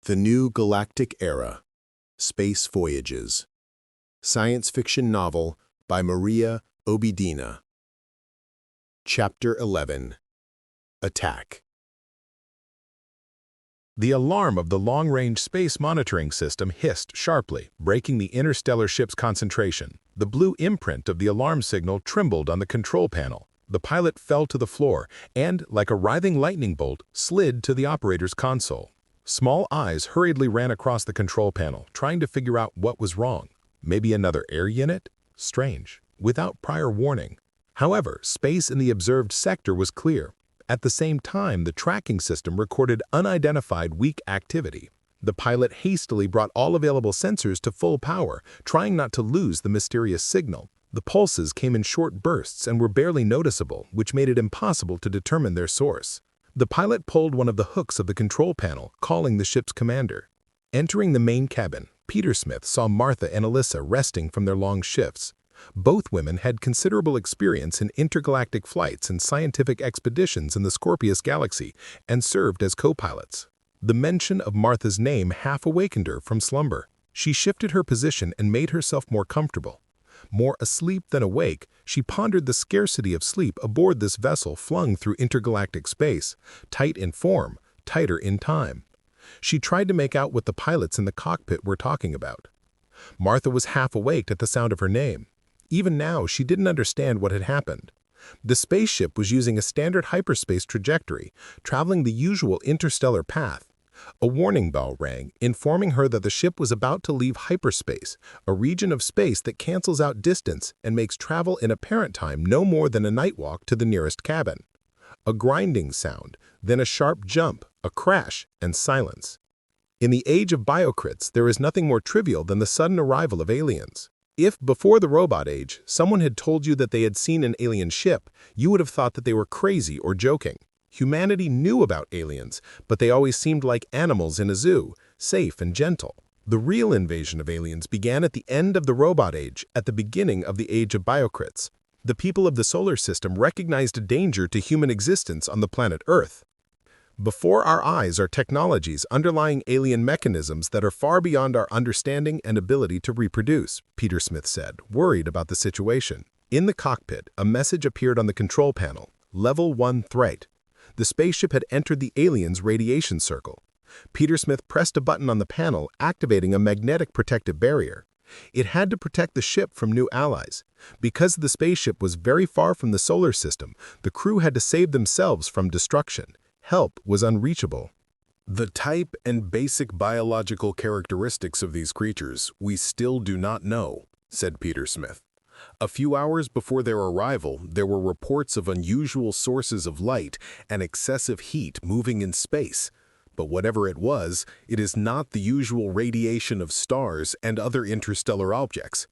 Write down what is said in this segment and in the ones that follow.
The New Galactic Era, Space Voyages. Science fiction novel by Obydenna. Chapter 11. Attack. The alarm of the long-range space monitoring system hissed sharply, breaking the interstellar ship's concentration. The blue imprint of the alarm signal trembled on the control panel. The pilot fell to the floor and, like a writhing lightning bolt, slid to the operator's console. Small eyes hurriedly ran across the control panel, trying to figure out what was wrong. Maybe another air unit? Strange. Without prior warning. However, space in the observed sector was clear. At the same time, the tracking system recorded unidentified weak activity. The pilot hastily brought all available sensors to full power, trying not to lose the mysterious signal. The pulses came in short bursts and were barely noticeable, which made it impossible to determine their source. The pilot pulled one of the hooks of the control panel, calling the ship's commander. Entering the main cabin, Petersmith saw Marta and Elisa resting from their long shifts. Both women had considerable experience in intergalactic flights and scientific expeditions in the Scorpio galaxy and served as co-pilots. The mention of Martha's name half awakened her from slumber. She shifted her position and made herself more comfortable. More asleep than awake, she pondered the scarcity of sleep aboard this vessel flung through intergalactic space, tight in form, tighter in time. She tried to make out what the pilots in the cockpit were talking about. Martha was half awake at the sound of her name. Even now, she didn't understand what had happened. The spaceship was using a standard hyperspace trajectory, traveling the usual interstellar path. A warning bell rang, informing her that the ship was about to leave hyperspace, a region of space that cancels out distance and makes travel in apparent time no more than a night walk to the nearest cabin. A grinding sound, then a sharp jump, a crash, and silence. In the age of biocrits, there is nothing more trivial than the sudden arrival of aliens. If, before the robot age, someone had told you that they had seen an alien ship, you would have thought that they were crazy or joking. Humanity knew about aliens, but they always seemed like animals in a zoo, safe and gentle. The real invasion of aliens began at the end of the robot age, at the beginning of the age of biocrits. The people of the solar system recognized a danger to human existence on the planet Earth. Before our eyes are technologies underlying alien mechanisms that are far beyond our understanding and ability to reproduce, Petersmith said, worried about the situation. In the cockpit, a message appeared on the control panel, Level 1 Threat. The spaceship had entered the aliens' radiation circle. Petersmith pressed a button on the panel, activating a magnetic protective barrier. It had to protect the ship from new allies. Because the spaceship was very far from the solar system, the crew had to save themselves from destruction. Help was unreachable. The type and basic biological characteristics of these creatures we still do not know, said Petersmith. A few hours before their arrival, there were reports of unusual sources of light and excessive heat moving in space. But whatever it is not the usual radiation of stars and other interstellar objects.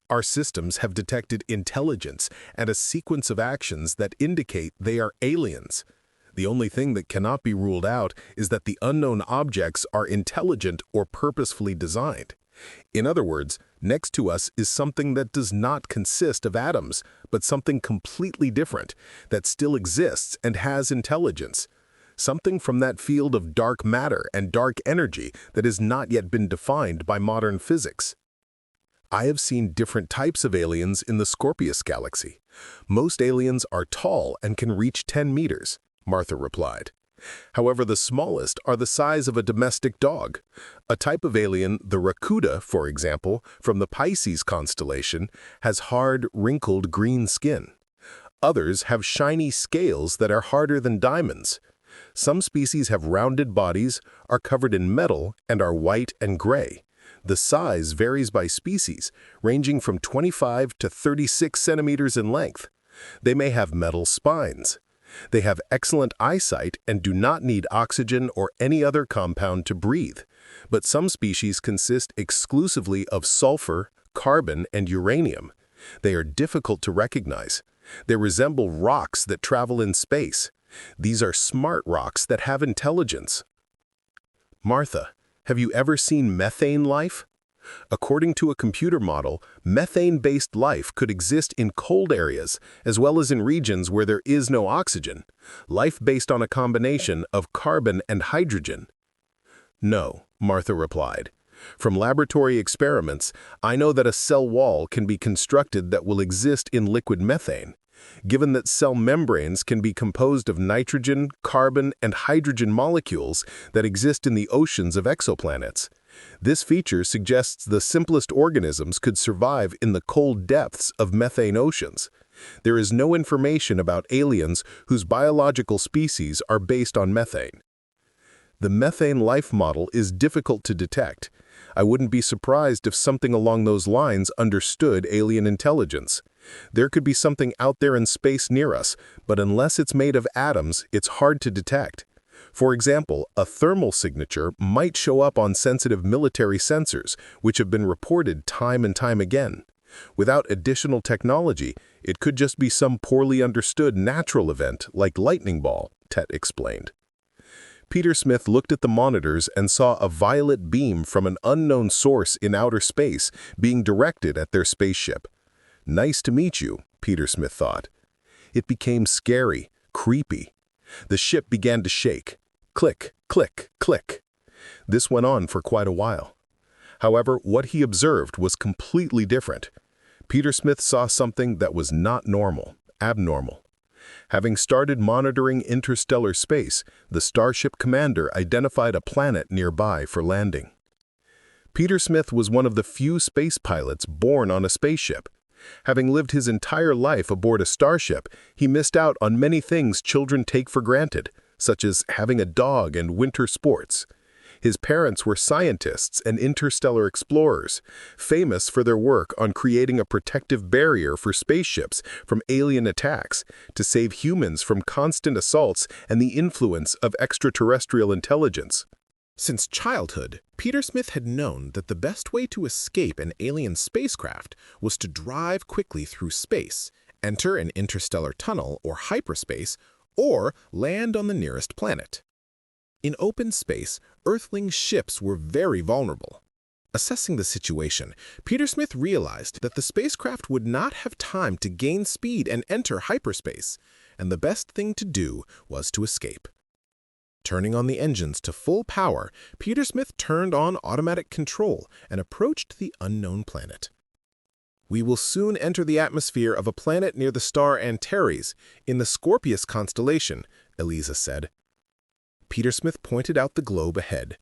Our systems have detected intelligence and a sequence of actions that indicate they are aliens. The only thing that cannot be ruled out is that the unknown objects are intelligent or purposefully designed. In other words, next to us is something that does not consist of atoms, but something completely different, that still exists and has intelligence. Something from that field of dark matter and dark energy that has not yet been defined by modern physics. I have seen different types of aliens in the Scorpio galaxy. Most aliens are tall and can reach 10 meters, Martha replied. However, the smallest are the size of a domestic dog. A type of alien, the Rakuda, for example, from the Pisces constellation, has hard, wrinkled green skin. Others have shiny scales that are harder than diamonds. Some species have rounded bodies, are covered in metal, and are white and gray. The size varies by species, ranging from 25 to 36 centimeters in length. They may have metal spines. They have excellent eyesight and do not need oxygen or any other compound to breathe. But some species consist exclusively of sulfur, carbon, and uranium. They are difficult to recognize. They resemble rocks that travel in space. These are smart rocks that have intelligence. Martha, have you ever seen methane life? According to a computer model, methane-based life could exist in cold areas as well as in regions where there is no oxygen, life based on a combination of carbon and hydrogen. No, Martha replied. From laboratory experiments, I know that a cell wall can be constructed that will exist in liquid methane. Given that cell membranes can be composed of nitrogen, carbon, and hydrogen molecules that exist in the oceans of exoplanets. This feature suggests the simplest organisms could survive in the cold depths of methane oceans. There is no information about aliens whose biological species are based on methane. The methane life model is difficult to detect. I wouldn't be surprised if something along those lines understood alien intelligence. There could be something out there in space near us, but unless it's made of atoms, it's hard to detect. For example, a thermal signature might show up on sensitive military sensors, which have been reported time and time again. Without additional technology, it could just be some poorly understood natural event like lightning ball, Tet explained. Petersmith looked at the monitors and saw a violet beam from an unknown source in outer space being directed at their spaceship. Nice to meet you, Petersmith thought. It became scary, creepy. The ship began to shake. Click, click, click. This went on for quite a while. However, what he observed was completely different. Petersmith saw something that was not normal, abnormal. Having started monitoring interstellar space, the starship commander identified a planet nearby for landing. Petersmith was one of the few space pilots born on a spaceship. Having lived his entire life aboard a starship, he missed out on many things children take for granted, such as having a dog and winter sports. His parents were scientists and interstellar explorers, famous for their work on creating a protective barrier for spaceships from alien attacks to save humans from constant assaults and the influence of extraterrestrial intelligence. Since childhood, Petersmith had known that the best way to escape an alien spacecraft was to drive quickly through space, enter an interstellar tunnel or hyperspace, or land on the nearest planet. In open space, Earthling ships were very vulnerable. Assessing the situation, Petersmith realized that the spacecraft would not have time to gain speed and enter hyperspace, and the best thing to do was to escape. Turning on the engines to full power, Petersmith turned on automatic control and approached the unknown planet. "We will soon enter the atmosphere of a planet near the star Antares, in the Scorpio constellation," Elisa said. Petersmith pointed out the globe ahead.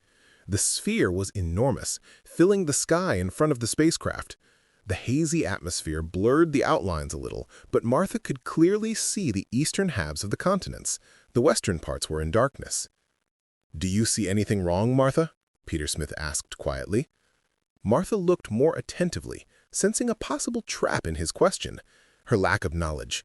The sphere was enormous, filling the sky in front of the spacecraft. The hazy atmosphere blurred the outlines a little, but Martha could clearly see the eastern halves of the continents. The western parts were in darkness. "Do you see anything wrong, Martha?" Petersmith asked quietly. Martha looked more attentively, sensing a possible trap in his question, her lack of knowledge.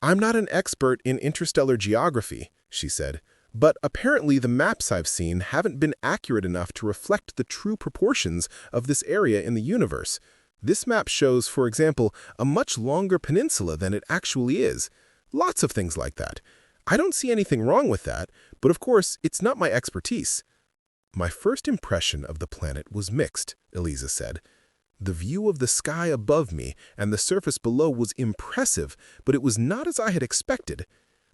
"I'm not an expert in interstellar geography," she said, "but apparently the maps I've seen haven't been accurate enough to reflect the true proportions of this area in the universe. This map shows, for example, a much longer peninsula than it actually is. Lots of things like that. I don't see anything wrong with that, but of course, it's not my expertise." "My first impression of the planet was mixed," Elisa said. "The view of the sky above me and the surface below was impressive, but it was not as I had expected.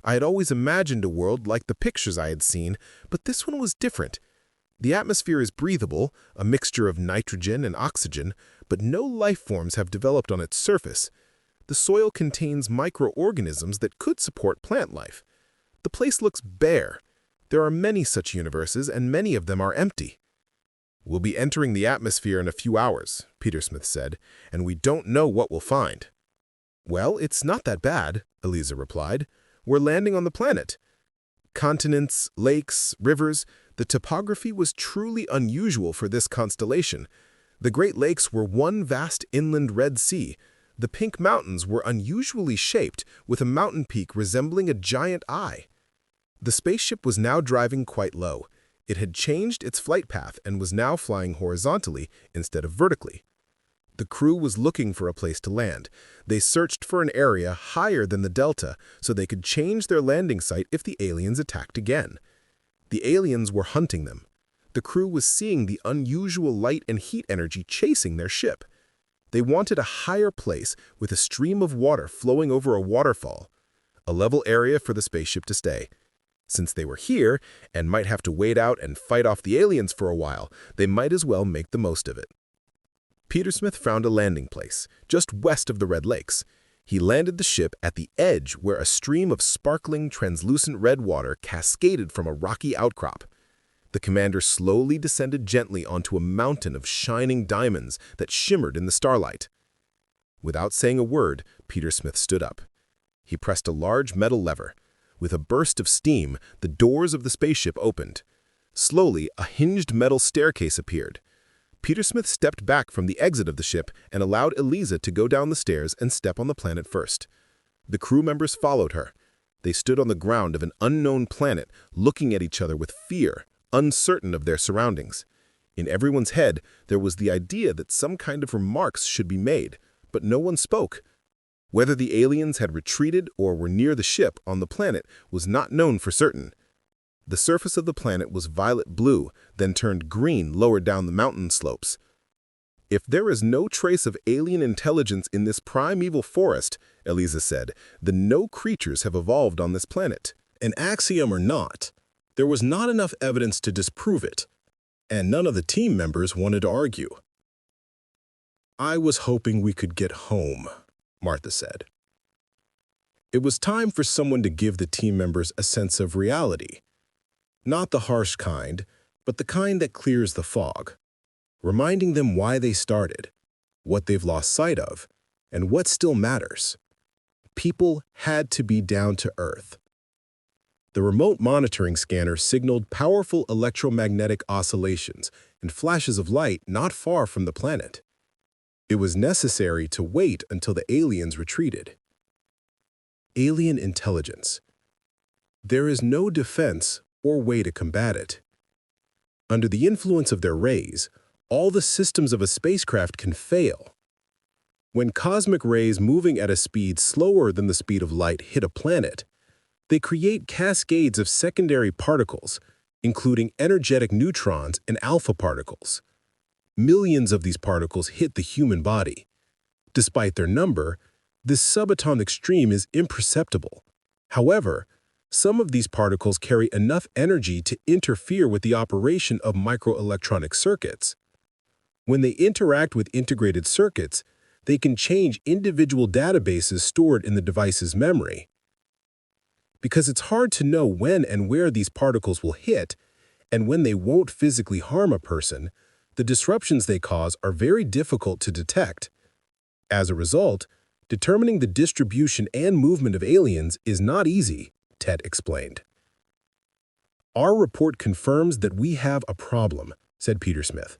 I had always imagined a world like the pictures I had seen, but this one was different. The atmosphere is breathable, a mixture of nitrogen and oxygen, but no life forms have developed on its surface. The soil contains microorganisms that could support plant life. The place looks bare. There are many such universes, and many of them are empty." "We'll be entering the atmosphere in a few hours," Petersmith said, "and we don't know what we'll find." "Well, it's not that bad," Elisa replied. "We're landing on the planet. Continents, lakes, rivers, the topography was truly unusual for this constellation. The Great Lakes were one vast inland Red Sea. The Pink Mountains were unusually shaped, with a mountain peak resembling a giant eye." The spaceship was now driving quite low. It had changed its flight path and was now flying horizontally instead of vertically. The crew was looking for a place to land. They searched for an area higher than the delta so they could change their landing site if the aliens attacked again. The aliens were hunting them. The crew was seeing the unusual light and heat energy chasing their ship. They wanted a higher place with a stream of water flowing over a waterfall, a level area for the spaceship to stay. Since they were here and might have to wait out and fight off the aliens for a while, they might as well make the most of it. Petersmith found a landing place, just west of the Red Lakes. He landed the ship at the edge where a stream of sparkling, translucent red water cascaded from a rocky outcrop. The commander slowly descended gently onto a mountain of shining diamonds that shimmered in the starlight. Without saying a word, Petersmith stood up. He pressed a large metal lever. With a burst of steam, the doors of the spaceship opened. Slowly, a hinged metal staircase appeared. Petersmith stepped back from the exit of the ship and allowed Elisa to go down the stairs and step on the planet first. The crew members followed her. They stood on the ground of an unknown planet, looking at each other with fear, uncertain of their surroundings. In everyone's head, there was the idea that some kind of remarks should be made, but no one spoke. Whether the aliens had retreated or were near the ship on the planet was not known for certain. The surface of the planet was violet blue, then turned green lower down the mountain slopes. "If there is no trace of alien intelligence in this primeval forest," Elisa said, "then no creatures have evolved on this planet." An axiom or not, there was not enough evidence to disprove it, and none of the team members wanted to argue. "I was hoping we could get home," Marta said. It was time for someone to give the team members a sense of reality. Not the harsh kind, but the kind that clears the fog, reminding them why they started, what they've lost sight of, and what still matters. People had to be down to earth. The remote monitoring scanner signaled powerful electromagnetic oscillations and flashes of light not far from the planet. It was necessary to wait until the aliens retreated. Alien intelligence. There is no defense or way to combat it. Under the influence of their rays, all the systems of a spacecraft can fail. When cosmic rays moving at a speed slower than the speed of light hit a planet, they create cascades of secondary particles, including energetic neutrons and alpha particles. Millions of these particles hit the human body. Despite their number, this subatomic stream is imperceptible. However, some of these particles carry enough energy to interfere with the operation of microelectronic circuits. When they interact with integrated circuits, they can change individual databases stored in the device's memory. Because it's hard to know when and where these particles will hit, and when they won't physically harm a person, the disruptions they cause are very difficult to detect. As a result, determining the distribution and movement of aliens is not easy, Ted explained. "Our report confirms that we have a problem," said Petersmith.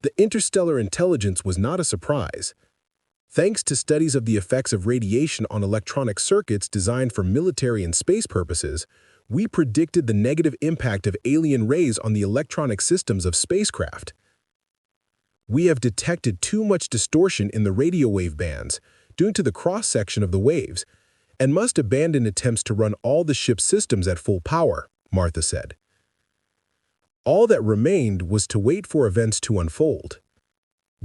"The interstellar intelligence was not a surprise. Thanks to studies of the effects of radiation on electronic circuits designed for military and space purposes, we predicted the negative impact of alien rays on the electronic systems of spacecraft. We have detected too much distortion in the radio wave bands due to the cross-section of the waves, and must abandon attempts to run all the ship's systems at full power," Marta said. All that remained was to wait for events to unfold.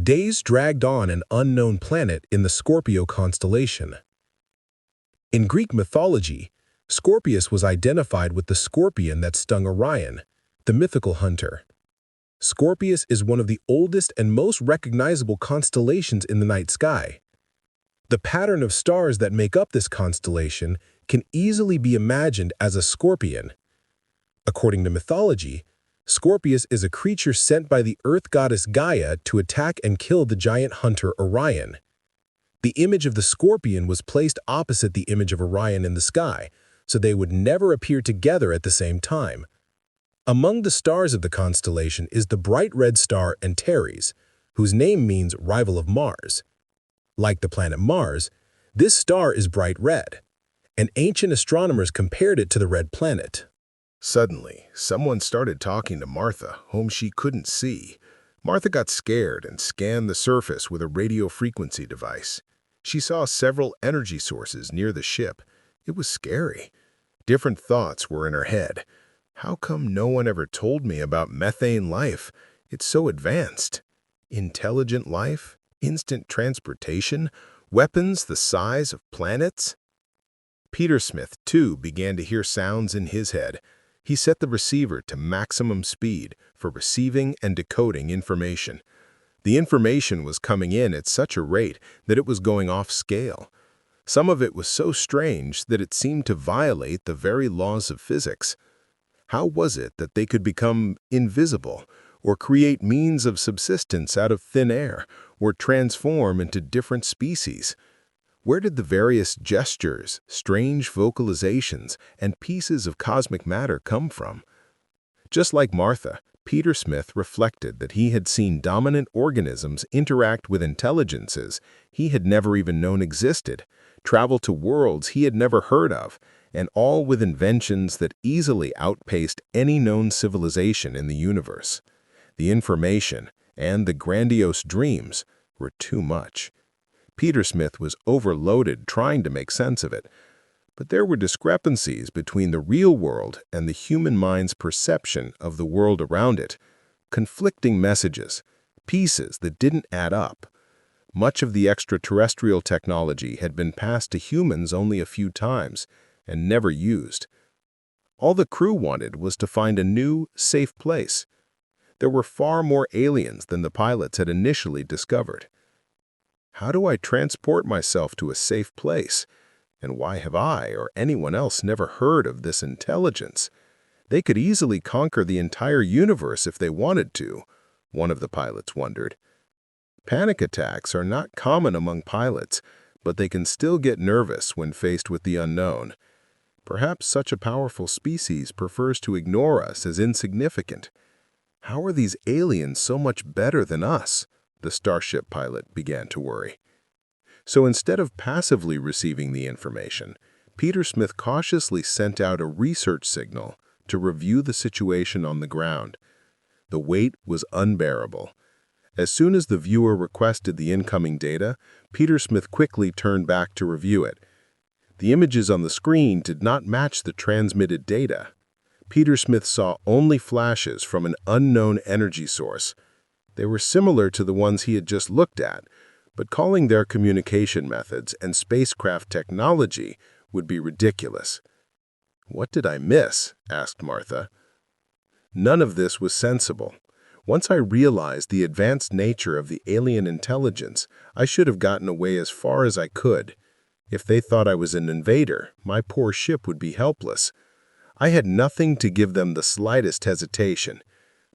Days dragged on an unknown planet in the Scorpio constellation. In Greek mythology, Scorpius was identified with the scorpion that stung Orion, the mythical hunter. Scorpius is one of the oldest and most recognizable constellations in the night sky. The pattern of stars that make up this constellation can easily be imagined as a scorpion. According to mythology, Scorpius is a creature sent by the earth goddess Gaia to attack and kill the giant hunter Orion. The image of the scorpion was placed opposite the image of Orion in the sky, so they would never appear together at the same time. Among the stars of the constellation is the bright red star Antares, whose name means rival of Mars. Like the planet Mars, this star is bright red, and ancient astronomers compared it to the red planet. Suddenly, someone started talking to Martha, whom she couldn't see. Martha got scared and scanned the surface with a radio frequency device. She saw several energy sources near the ship. It was scary. Different thoughts were in her head. How come no one ever told me about methane life? It's so advanced. Intelligent life? Instant transportation? Weapons the size of planets? Petersmith, too, began to hear sounds in his head. He set the receiver to maximum speed for receiving and decoding information. The information was coming in at such a rate that it was going off scale. Some of it was so strange that it seemed to violate the very laws of physics. How was it that they could become invisible, or create means of subsistence out of thin air, or transform into different species? Where did the various gestures, strange vocalizations, and pieces of cosmic matter come from? Just like Martha, Petersmith reflected that he had seen dominant organisms interact with intelligences he had never even known existed, travel to worlds he had never heard of, and all with inventions that easily outpaced any known civilization in the universe. The information and the grandiose dreams were too much. Petersmith was overloaded trying to make sense of it, but there were discrepancies between the real world and the human mind's perception of the world around it, conflicting messages, pieces that didn't add up. Much of the extraterrestrial technology had been passed to humans only a few times and never used. All the crew wanted was to find a new, safe place. There were far more aliens than the pilots had initially discovered. How do I transport myself to a safe place? And why have I or anyone else never heard of this intelligence? They could easily conquer the entire universe if they wanted to, one of the pilots wondered. Panic attacks are not common among pilots, but they can still get nervous when faced with the unknown. Perhaps such a powerful species prefers to ignore us as insignificant. How are these aliens so much better than us? The starship pilot began to worry. So instead of passively receiving the information, Petersmith cautiously sent out a research signal to review the situation on the ground. The wait was unbearable. As soon as the viewer requested the incoming data, Petersmith quickly turned back to review it. The images on the screen did not match the transmitted data. Petersmith saw only flashes from an unknown energy source. They were similar to the ones he had just looked at, but calling their communication methods and spacecraft technology would be ridiculous. "What did I miss?" asked Martha. None of this was sensible. Once I realized the advanced nature of the alien intelligence, I should have gotten away as far as I could. If they thought I was an invader, my poor ship would be helpless. I had nothing to give them the slightest hesitation,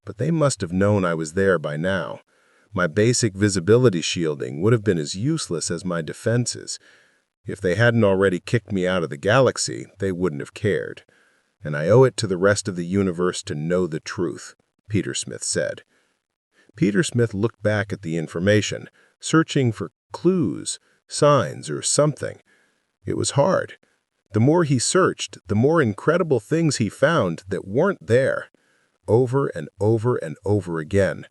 but they must have known I was there by now. My basic visibility shielding would have been as useless as my defenses. If they hadn't already kicked me out of the galaxy, they wouldn't have cared. And I owe it to the rest of the universe to know the truth, Petersmith said. Petersmith looked back at the information, searching for clues, signs, or something. It was hard. The more he searched, the more incredible things he found that weren't there. Over and over and over again.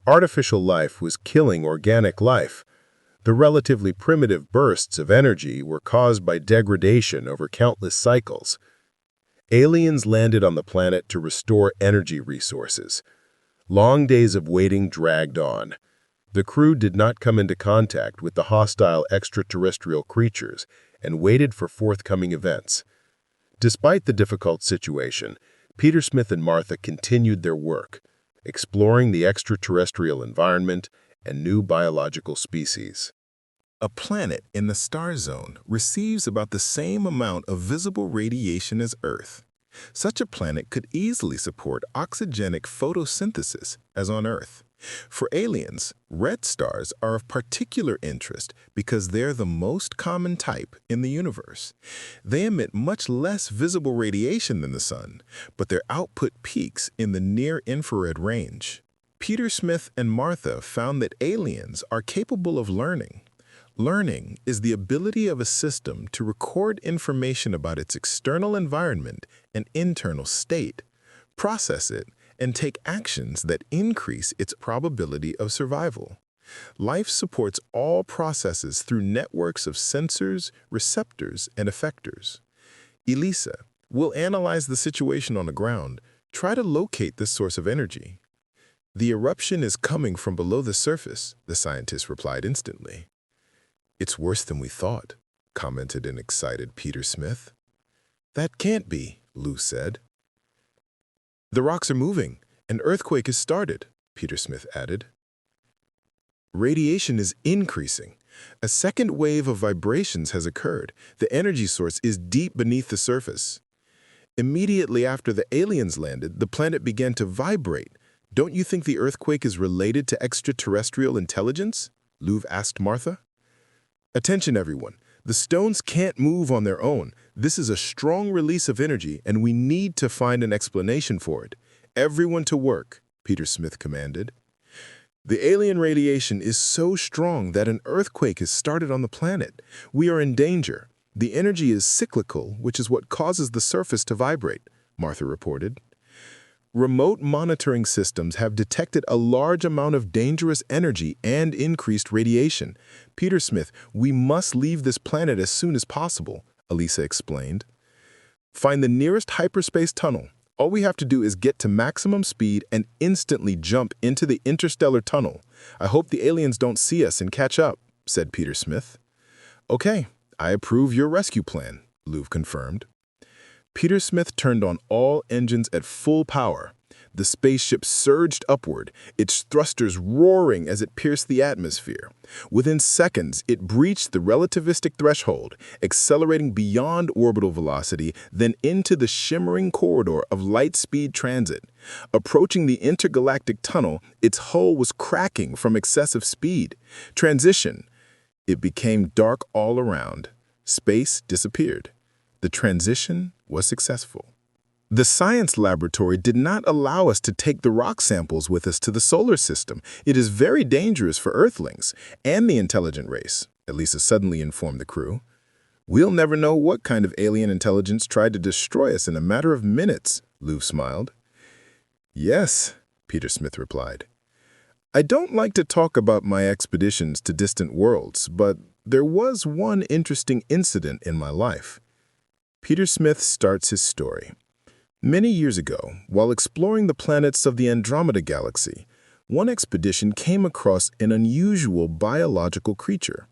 Artificial life was killing organic life. The relatively primitive bursts of energy were caused by degradation over countless cycles. Aliens landed on the planet to restore energy resources. Long days of waiting dragged on. The crew did not come into contact with the hostile extraterrestrial creatures and waited for forthcoming events. Despite the difficult situation, Petersmith and Martha continued their work, exploring the extraterrestrial environment and new biological species. A planet in the star zone receives about the same amount of visible radiation as Earth. Such a planet could easily support oxygenic photosynthesis as on Earth. For aliens, red stars are of particular interest because they're the most common type in the universe. They emit much less visible radiation than the Sun, but their output peaks in the near-infrared range. Petersmith and Martha found that aliens are capable of learning. Learning is the ability of a system to record information about its external environment and internal state, process it, and take actions that increase its probability of survival. Life supports all processes through networks of sensors, receptors, and effectors. Elisa will analyze the situation on the ground, try to locate this source of energy. The eruption is coming from below the surface, the scientist replied instantly. It's worse than we thought, commented an excited Petersmith. That can't be, Lou said. The rocks are moving. An earthquake has started, Petersmith added. Radiation is increasing. A second wave of vibrations has occurred. The energy source is deep beneath the surface. Immediately after the aliens landed, the planet began to vibrate. Don't you think the earthquake is related to extraterrestrial intelligence? Lou asked Marta. Attention, everyone. The stones can't move on their own. This is a strong release of energy, and we need to find an explanation for it. Everyone to work, Petersmith commanded. The alien radiation is so strong that an earthquake has started on the planet. We are in danger. The energy is cyclical, which is what causes the surface to vibrate, Martha reported. Remote monitoring systems have detected a large amount of dangerous energy and increased radiation. Petersmith, we must leave this planet as soon as possible, Elisa explained. Find the nearest hyperspace tunnel. All we have to do is get to maximum speed and instantly jump into the interstellar tunnel. I hope the aliens don't see us and catch up, said Petersmith. Okay, I approve your rescue plan, Lou confirmed. Petersmith turned on all engines at full power. The spaceship surged upward, its thrusters roaring as it pierced the atmosphere. Within seconds, it breached the relativistic threshold, accelerating beyond orbital velocity, then into the shimmering corridor of light-speed transit. Approaching the intergalactic tunnel, its hull was cracking from excessive speed. Transition. It became dark all around. Space disappeared. The transition was successful. The science laboratory did not allow us to take the rock samples with us to the solar system. It is very dangerous for Earthlings and the intelligent race, Elisa suddenly informed the crew. We'll never know what kind of alien intelligence tried to destroy us in a matter of minutes, Lou smiled. Yes, Petersmith replied. I don't like to talk about my expeditions to distant worlds, but there was one interesting incident in my life. Petersmith starts his story. Many years ago, while exploring the planets of the Andromeda Galaxy, one expedition came across an unusual biological creature.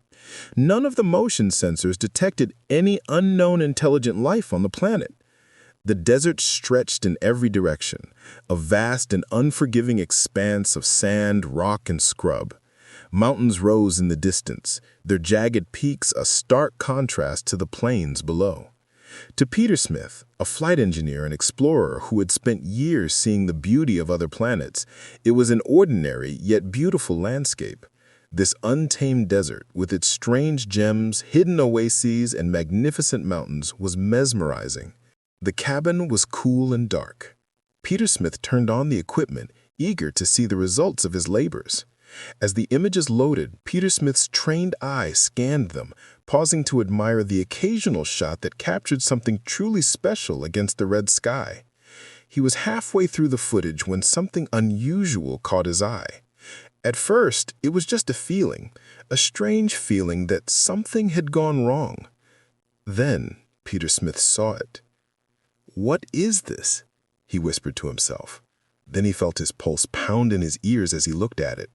None of the motion sensors detected any unknown intelligent life on the planet. The desert stretched in every direction, a vast and unforgiving expanse of sand, rock, and scrub. Mountains rose in the distance, their jagged peaks a stark contrast to the plains below. To Petersmith, a flight engineer and explorer who had spent years seeing the beauty of other planets, it was an ordinary yet beautiful landscape. This untamed desert, with its strange gems, hidden oases, and magnificent mountains, was mesmerizing. The cabin was cool and dark. Petersmith turned on the equipment, eager to see the results of his labors. As the images loaded, Petersmith's trained eye scanned them, pausing to admire the occasional shot that captured something truly special against the red sky. He was halfway through the footage when something unusual caught his eye. At first, it was just a feeling, a strange feeling that something had gone wrong. Then, Petersmith saw it. "What is this?" he whispered to himself. Then he felt his pulse pound in his ears as he looked at it.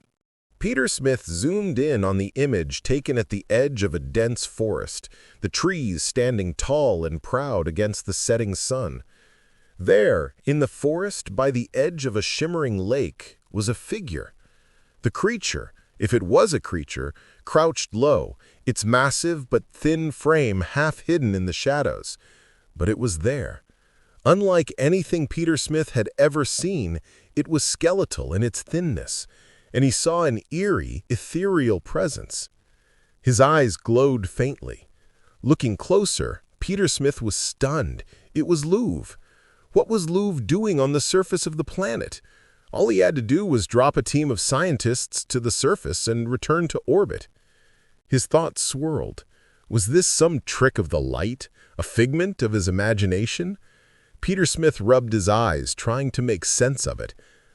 Petersmith zoomed in on the image taken at the edge of a dense forest, the trees standing tall and proud against the setting sun. There, in the forest, by the edge of a shimmering lake, was a figure. The creature, if it was a creature, crouched low, its massive but thin frame half hidden in the shadows. But it was there. Unlike anything Petersmith had ever seen, it was skeletal in its thinness, and he saw an eerie, ethereal presence. His eyes glowed faintly. Looking closer, Petersmith was stunned. It was Louvre. What was Louvre doing on the surface of the planet? All he had to do was drop a team of scientists to the surface and return to orbit. His thoughts swirled. Was this some trick of the light, a figment of his imagination? Petersmith rubbed his eyes, trying to make sense of it.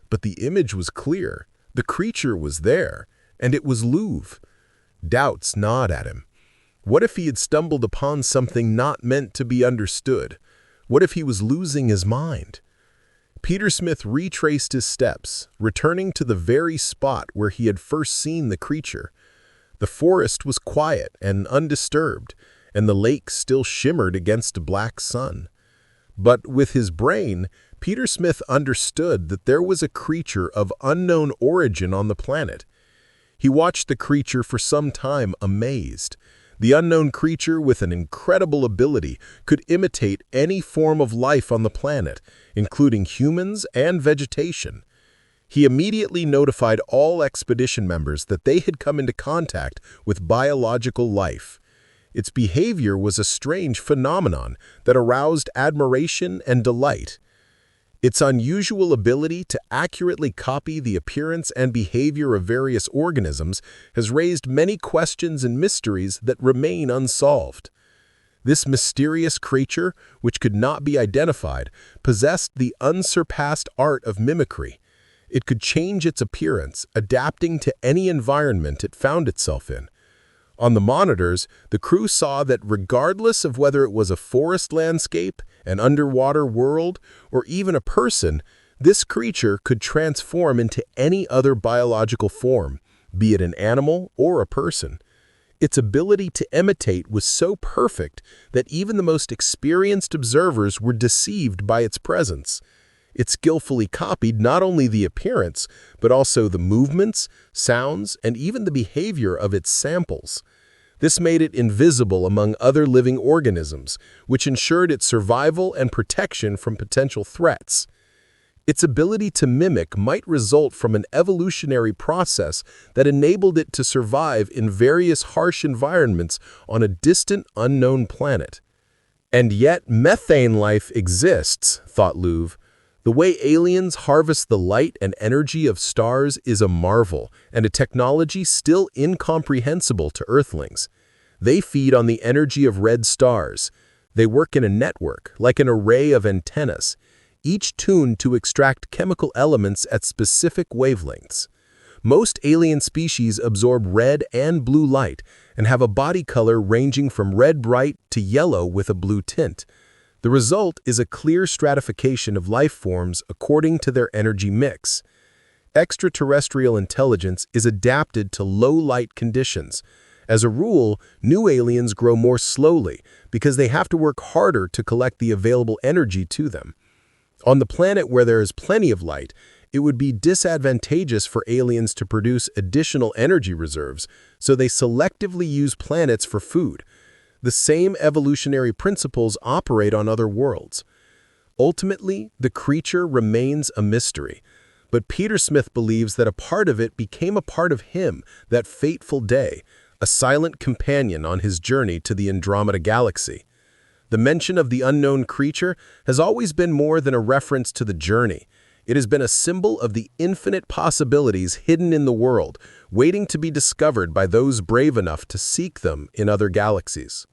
But the image was clear. The creature was there, and it was Louvre. Doubts gnawed at him. What if he had stumbled upon something not meant to be understood? What if he was losing his mind? Petersmith retraced his steps, returning to the very spot where he had first seen the creature. The forest was quiet and undisturbed, and the lake still shimmered against a black sun. But with his brain, Petersmith understood that there was a creature of unknown origin on the planet. He watched the creature for some time, amazed. The unknown creature, with an incredible ability, could imitate any form of life on the planet, including humans and vegetation. He immediately notified all expedition members that they had come into contact with biological life. Its behavior was a strange phenomenon that aroused admiration and delight. Its unusual ability to accurately copy the appearance and behavior of various organisms has raised many questions and mysteries that remain unsolved. This mysterious creature, which could not be identified, possessed the unsurpassed art of mimicry. It could change its appearance, adapting to any environment it found itself in. On the monitors, the crew saw that regardless of whether it was a forest landscape, an underwater world, or even a person, this creature could transform into any other biological form, be it an animal or a person. Its ability to imitate was so perfect that even the most experienced observers were deceived by its presence. It skillfully copied not only the appearance, but also the movements, sounds, and even the behavior of its samples. This made it invisible among other living organisms, which ensured its survival and protection from potential threats. Its ability to mimic might result from an evolutionary process that enabled it to survive in various harsh environments on a distant, unknown planet. And yet, methane life exists, thought Louvre. The way aliens harvest the light and energy of stars is a marvel, and a technology still incomprehensible to Earthlings. They feed on the energy of red stars. They work in a network, like an array of antennas, each tuned to extract chemical elements at specific wavelengths. Most alien species absorb red and blue light and have a body color ranging from red bright to yellow with a blue tint. The result is a clear stratification of life forms according to their energy mix. Extraterrestrial intelligence is adapted to low-light conditions. As a rule, new aliens grow more slowly because they have to work harder to collect the available energy to them. On the planet where there is plenty of light, it would be disadvantageous for aliens to produce additional energy reserves, so they selectively use planets for food. The same evolutionary principles operate on other worlds. Ultimately, the creature remains a mystery, but Petersmith believes that a part of it became a part of him that fateful day, a silent companion on his journey to the Andromeda Galaxy. The mention of the unknown creature has always been more than a reference to the journey. It has been a symbol of the infinite possibilities hidden in the world, waiting to be discovered by those brave enough to seek them in other galaxies.